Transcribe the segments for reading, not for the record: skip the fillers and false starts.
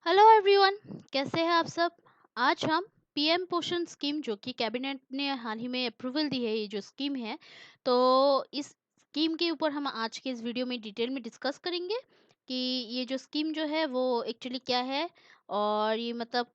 Hello everyone. कैसे हैं आप सब। आज हम पीएम पोषण स्कीम जो कि कैबिनेट ने हाल ही में अप्रूवल दी है, ये जो स्कीम है, तो इस स्कीम के ऊपर हम आज के इस वीडियो में डिटेल में डिस्कस करेंगे कि ये जो स्कीम जो है वो एक्चुअली क्या है, और ये मतलब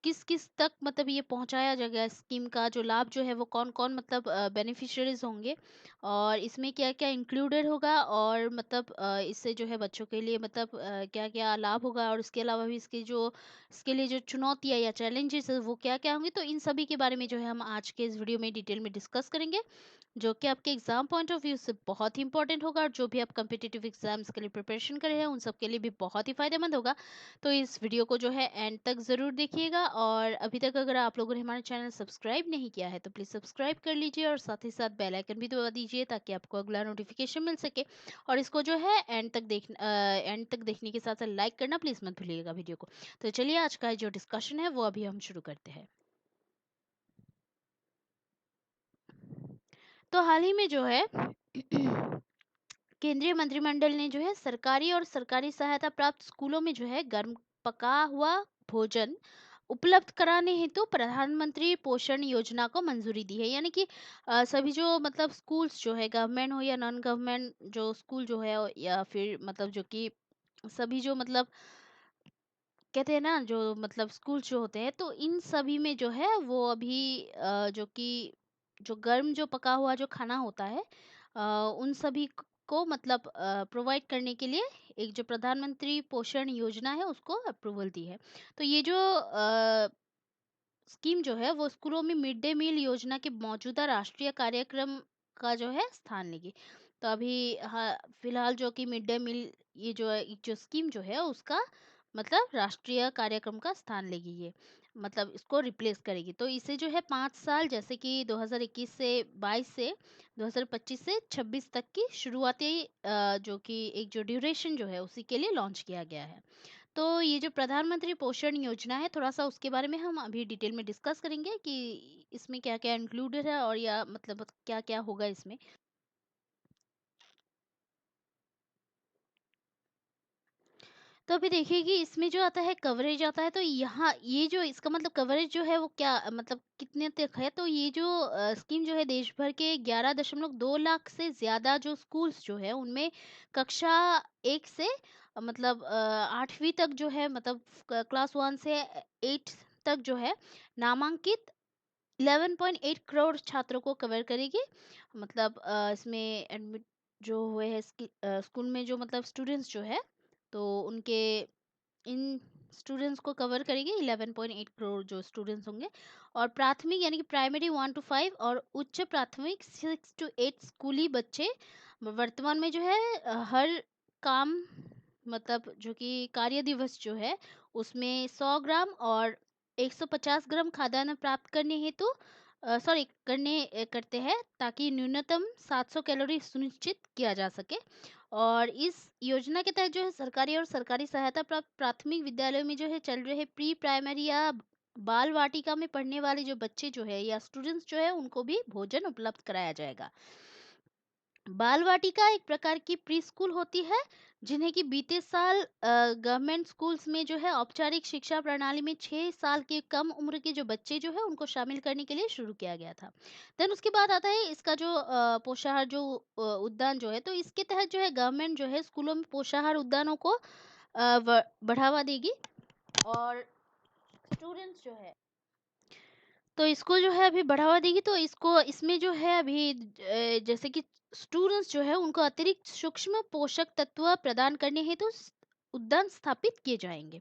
किस किस तक मतलब ये पहुंचाया जाएगा। स्कीम का जो लाभ जो है वो कौन कौन मतलब बेनिफिशियरीज होंगे, और इसमें क्या क्या इंक्लूडेड होगा, और मतलब इससे जो है बच्चों के लिए मतलब क्या क्या लाभ होगा, और इसके अलावा भी इसके लिए जो चुनौतियां या चैलेंजेस है वो क्या क्या होंगे। तो इन सभी के बारे में जो है हम आज के इस वीडियो में डिटेल में डिस्कस करेंगे, जो कि आपके एग्जाम पॉइंट ऑफ व्यू से बहुत ही इंपॉर्टेंट होगा, और जो भी आप कम्पिटिटिव एग्जाम्स के लिए प्रिपरेशन कर रहे हैं उन सब के लिए भी बहुत ही फायदेमंद होगा। तो इस वीडियो को जो है एंड तक ज़रूर देखिएगा, और अभी तक अगर आप लोगों ने हमारा चैनल सब्सक्राइब नहीं किया है तो प्लीज़ सब्सक्राइब कर लीजिए, और साथ ही साथ बेल आइकन भी दबा दीजिए ताकि आपको अगला नोटिफिकेशन मिल सके। और इसको जो है एंड तक देखने के साथ साथ लाइक करना प्लीज़ मत भूलिएगा वीडियो को। तो चलिए आज का जो डिस्कशन है वो अभी हम शुरू करते हैं। तो हाल ही में जो है केंद्रीय मंत्रिमंडल ने जो है सरकारी और सरकारी सहायता प्राप्त स्कूलों में जो है गर्म पका हुआ भोजन उपलब्ध कराने हेतु प्रधानमंत्री पोषण योजना को मंजूरी दी है। यानी कि सभी जो मतलब स्कूल्स जो है, गवर्नमेंट हो या नॉन गवर्नमेंट जो स्कूल जो है, या फिर मतलब जो कि सभी जो मतलब कहते हैं ना, जो मतलब स्कूल जो होते हैं, तो इन सभी में जो है वो अभी जो कि जो गर्म जो पका हुआ जो खाना होता है, अ, उन सभी को मतलब प्रोवाइड करने के लिए एक जो प्रधानमंत्री पोषण योजना है उसको अप्रूवल दी है। तो ये जो स्कीम जो है वो स्कूलों में मिड डे मील योजना के मौजूदा राष्ट्रीय कार्यक्रम का जो है स्थान लेगी। तो अभी हाँ, फिलहाल जो कि मिड डे मील ये जो है, जो स्कीम जो है उसका मतलब राष्ट्रीय कार्यक्रम का स्थान लेगी ये, मतलब इसको रिप्लेस करेगी। तो इसे जो है 5 साल जैसे कि 2021 से 22 से 2025 से 26 तक की शुरुआती जो कि एक जो ड्यूरेशन जो है उसी के लिए लॉन्च किया गया है। तो ये जो प्रधानमंत्री पोषण योजना है, थोड़ा-सा उसके बारे में हम अभी डिटेल में डिस्कस करेंगे कि इसमें क्या-क्या इंक्लूडेड है, और या मतलब क्या-क्या होगा इसमें। तो अभी देखिए कि इसमें जो आता है कवरेज आता है, तो यहाँ ये जो इसका मतलब कवरेज जो है वो क्या मतलब कितने तक है। तो ये जो स्कीम जो है देश भर के 11.2 लाख से ज़्यादा जो स्कूल्स जो है उनमें कक्षा 1 से मतलब 8वीं तक जो है, मतलब क्लास 1 से 8 तक जो है नामांकित 11.8 करोड़ छात्रों को कवर करेगी। मतलब इसमें एडमिट जो हुए हैं स्कूल में जो मतलब स्टूडेंट्स जो है, तो उनके इन स्टूडेंट्स को कवर करेगी 11.8 करोड़ जो स्टूडेंट्स होंगे। और प्राथमिक यानी कि प्राइमरी 1 to 5 और उच्च प्राथमिक 6 to 8 स्कूली बच्चे वर्तमान में जो है हर काम मतलब जो कि कार्य दिवस जो है उसमें 100 ग्राम और 150 ग्राम खाद्यान्न प्राप्त करने हेतु करते हैं, ताकि न्यूनतम 700 कैलोरी सुनिश्चित किया जा सके। और इस योजना के तहत जो है सरकारी और सरकारी सहायता प्राप्त प्राथमिक विद्यालयों में जो है चल रहे प्री प्राइमरी या बाल वाटिका में पढ़ने वाले जो बच्चे जो है या स्टूडेंट्स जो है उनको भी भोजन उपलब्ध कराया जाएगा। बाल वाटिका एक प्रकार की प्री स्कूल होती है, जिन्हें कि बीते साल गवर्नमेंट स्कूल्स में जो है औपचारिक शिक्षा प्रणाली में 6 साल के कम उम्र के जो बच्चे जो है उनको शामिल करने के लिए शुरू किया गया था। देन उसके बाद आता है इसका जो पोषाहार जो उद्यान जो है, तो इसके तहत जो है गवर्नमेंट जो है स्कूलों में पोषाहार उद्यानों को बढ़ावा देगी। और स्टूडेंट्स जो है, तो इसको जो है अभी बढ़ावा देगी, तो इसको इसमें जो है अभी जैसे कि स्टूडेंट्स जो है उनको अतिरिक्त सूक्ष्म पोषक तत्व प्रदान करने हेतु उद्यान स्थापित किए जाएंगे।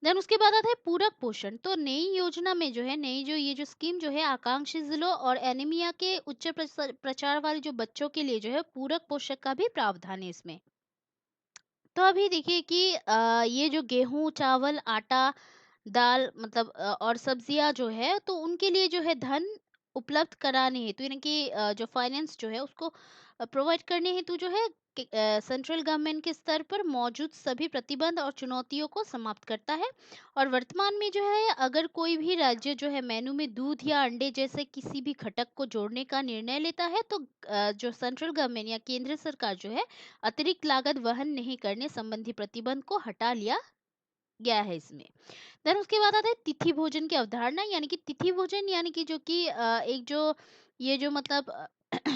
देन उसके बाद आता है पूरक पोषण। तो नई योजना में जो है, नई जो ये जो स्कीम जो है आकांक्षी जिलों और एनीमिया के उच्च प्रचार वाले जो बच्चों के लिए जो है पूरक पोषक का भी प्रावधान है इसमें। तो अभी देखिए कि ये जो गेहूं चावल आटा दाल मतलब और सब्जियां जो है, तो उनके लिए जो है धन उपलब्ध कराने हेतु यानी कि जो फाइनेंस जो है उसको प्रोवाइड करने हेतु जो है सेंट्रल गवर्नमेंट के स्तर पर मौजूद सभी प्रतिबंध और चुनौतियों को समाप्त करता है। और वर्तमान में जो है अगर कोई भी राज्य जो है मेनू में दूध या अंडे जैसे किसी भी घटक को जोड़ने का निर्णय लेता है, तो जो सेंट्रल गवर्नमेंट या केंद्र सरकार जो है अतिरिक्त लागत वहन नहीं करने संबंधी प्रतिबंध को हटा लिया गया है इसमें। देन उसके बाद आता है तिथि भोजन की अवधारणा, यानी कि तिथि भोजन यानी कि जो कि एक जो ये जो मतलब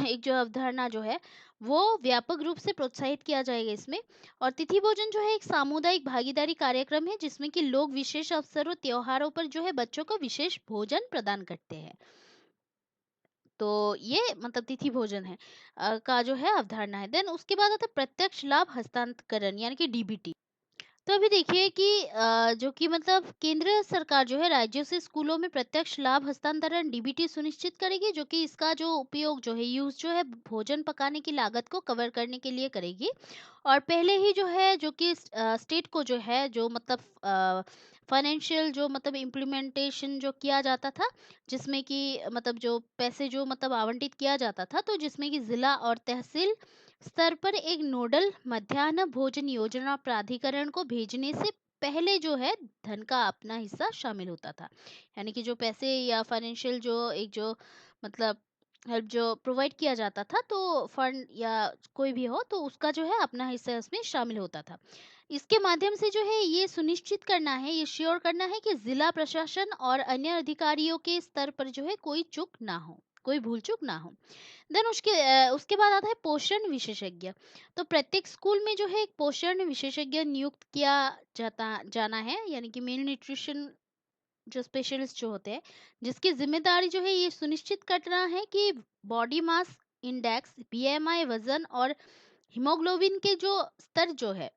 एक जो अवधारणा जो है वो व्यापक रूप से प्रोत्साहित किया जाएगा इसमें। और तिथि भोजन जो है एक सामुदायिक भागीदारी कार्यक्रम है जिसमें कि लोग विशेष अवसरों त्योहारों पर जो है बच्चों को विशेष भोजन प्रदान करते हैं। तो ये मतलब तिथि भोजन है का जो है अवधारणा है। देन उसके बाद आता है प्रत्यक्ष लाभ हस्तांतरण यानी कि डीबीटी। तो अभी देखिए कि जो कि मतलब केंद्र सरकार जो है राज्यों से स्कूलों में प्रत्यक्ष लाभ हस्तांतरण डीबीटी सुनिश्चित करेगी, जो कि इसका जो उपयोग जो है यूज जो है भोजन पकाने की लागत को कवर करने के लिए करेगी। और पहले ही जो है जो कि स्टेट को जो है जो मतलब फाइनेंशियल जो मतलब इम्प्लीमेंटेशन जो किया जाता था, जिसमें कि मतलब जो पैसे जो मतलब आवंटित किया जाता था, तो जिसमें कि जिला और तहसील स्तर पर एक नोडल मध्याह्न भोजन योजना प्राधिकरण को भेजने से पहले जो है धन का अपना हिस्सा शामिल होता था। यानी कि जो पैसे या फाइनेंशियल जो एक जो मतलब हेल्प जो प्रोवाइड किया जाता था, तो फंड या कोई भी हो तो उसका जो है अपना हिस्सा उसमें शामिल होता था। इसके माध्यम से जो है ये सुनिश्चित करना है, ये श्योर करना है कि जिला प्रशासन और अन्य अधिकारियों के स्तर पर जो है कोई चूक ना हो, कोई भूल चूक ना हो। देन उसके बाद आता है पोषण विशेषज्ञ। तो प्रत्येक स्कूल में जो है एक पोषण विशेषज्ञ नियुक्त किया जाना है, यानी कि मेल न्यूट्रिशन जो स्पेशलिस्ट जो होते हैं, जिसकी जिम्मेदारी जो है ये सुनिश्चित करना है कि बॉडी मास इंडेक्स, बीएमआई, वजन और हीमोग्लोबिन के जो स्तर जो है,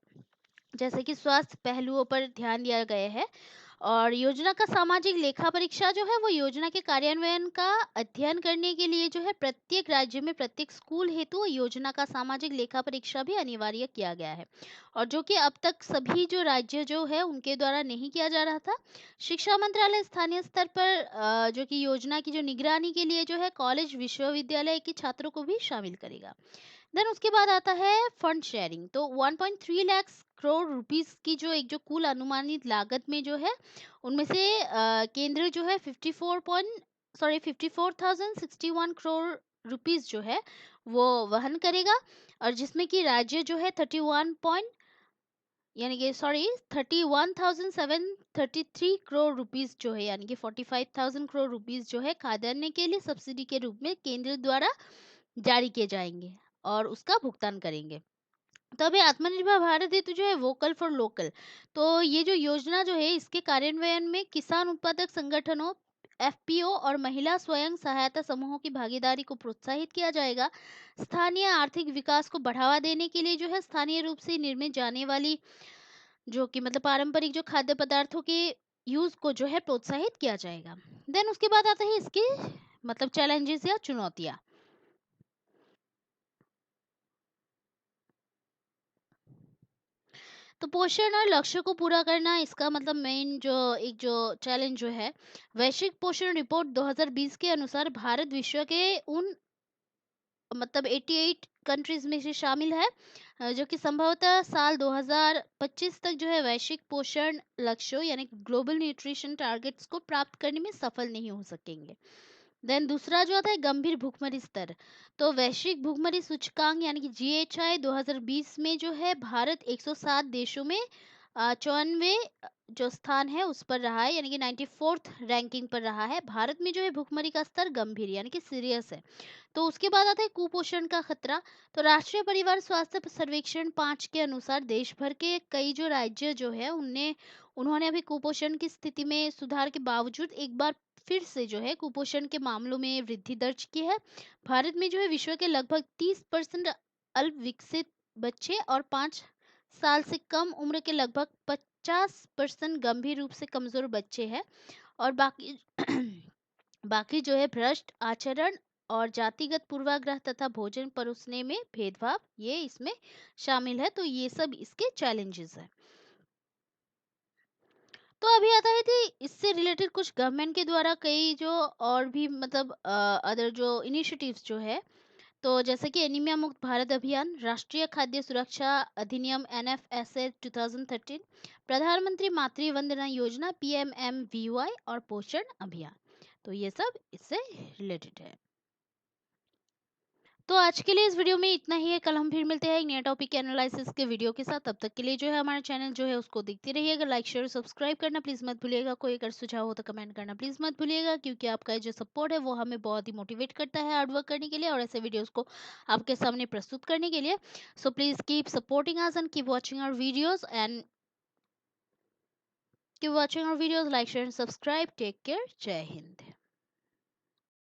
जैसे कि स्वास्थ्य पहलुओं पर ध्यान दिया गया है। और योजना का सामाजिक लेखा परीक्षा जो है वो योजना के कार्यान्वयन का अध्ययन करने के लिए जो है प्रत्येक राज्य में प्रत्येक स्कूल हेतु योजना का सामाजिक लेखा परीक्षा भी अनिवार्य किया गया है, और जो कि अब तक सभी जो राज्य जो है उनके द्वारा नहीं किया जा रहा था। शिक्षा मंत्रालय स्थानीय स्तर पर जो कि योजना की जो निगरानी के लिए जो है कॉलेज विश्वविद्यालय के छात्रों को भी शामिल करेगा। देन उसके बाद आता है फंड शेयरिंग। तो 1.3 लाख करोड़ रुपीस की जो एक जो कुल अनुमानित लागत में जो है उनमें से केंद्र जो है 54,061 रुपीस जो है वो वहन करेगा। और जिसमें कि राज्य जो है 31 पॉइंट यानी कि 31,733 करोड़ रुपीस जो है, यानी कि 45,000 करोड़ रुपीस जो है खाद्यान्न के लिए सब्सिडी के रूप में केंद्र द्वारा जारी किए जाएंगे और उसका भुगतान करेंगे। तो अभी आत्मनिर्भर भारत हेतु जो है वोकल फॉर लोकल, तो ये जो योजना जो है इसके कार्यान्वयन में किसान उत्पादक संगठनों, एफपीओ और महिला स्वयं सहायता समूहों की भागीदारी को प्रोत्साहित किया जाएगा। स्थानीय आर्थिक विकास को बढ़ावा देने के लिए जो है स्थानीय रूप से निर्मित जाने वाली जो कि मतलब पारंपरिक जो खाद्य पदार्थों के यूज को जो है प्रोत्साहित किया जाएगा। देन उसके बाद आता है इसके मतलब चैलेंजेस या चुनौतियां। तो पोषण और लक्ष्य को पूरा करना इसका मतलब मेन जो एक जो चैलेंज जो है, वैश्विक पोषण रिपोर्ट 2020 के अनुसार भारत विश्व के उन मतलब 88 कंट्रीज में से शामिल है जो कि संभवतः साल 2025 तक जो है वैश्विक पोषण लक्ष्यों यानी ग्लोबल न्यूट्रिशन टारगेट्स को प्राप्त करने में सफल नहीं हो सकेंगे। देन दूसरा जो आता है गंभीर भूखमरी स्तर। तो वैश्विक भूखमरी सूचकांक यानी कि जीएचआई 2020 में जो है भारत 107 देशों में 94 जो स्थान है उस पर रहा है, यानी कि 94th रैंकिंग पर रहा है। भारत में जो है भूखमरी का स्तर गंभीर यानी कि सीरियस है। तो उसके बाद आता है कुपोषण का खतरा। तो राष्ट्रीय परिवार स्वास्थ्य सर्वेक्षण 5 के अनुसार देश भर के कई जो राज्य जो है उनने उन्होंने अभी कुपोषण की स्थिति में सुधार के बावजूद एक बार फिर से जो है कुपोषण के मामलों में वृद्धि दर्ज की है। भारत में जो है विश्व के लगभग 30% अल्प विकसित बच्चे और 5 साल से कम उम्र के लगभग 50% गंभीर रूप से कमजोर बच्चे हैं। और बाकी बाकी जो है भ्रष्ट आचरण और जातिगत पूर्वाग्रह तथा भोजन परोसने में भेदभाव ये इसमें शामिल है। तो ये सब इसके चैलेंजेस है। तो अभी आता है कि इससे रिलेटेड कुछ गवर्नमेंट के द्वारा कई जो और भी मतलब अदर जो इनिशिएटिव्स जो है, तो जैसे कि एनीमिया मुक्त भारत अभियान, राष्ट्रीय खाद्य सुरक्षा अधिनियम एनएफएसए 2013, प्रधानमंत्री मातृ वंदना योजना पीएमएमवीवाई और पोषण अभियान, तो ये सब इससे रिलेटेड है। तो आज के लिए इस वीडियो में इतना ही है। कल हम फिर मिलते हैं एक नया टॉपिक के एनालिसिस के वीडियो के साथ। तब तक के लिए जो है हमारा चैनल जो है उसको देखते रहिएगा। लाइक शेयर सब्सक्राइब करना प्लीज़ मत भूलिएगा। कोई अगर सुझाव हो तो कमेंट करना प्लीज़ मत भूलिएगा, क्योंकि आपका जो सपोर्ट है वो हमें बहुत ही मोटिवेट करता है हार्ड वर्क करने के लिए और ऐसे वीडियोज़ को आपके सामने प्रस्तुत करने के लिए। So please keep supporting us and keep watching our videos and keep watching our videos. Like share and subscribe. Take care. जय हिंद।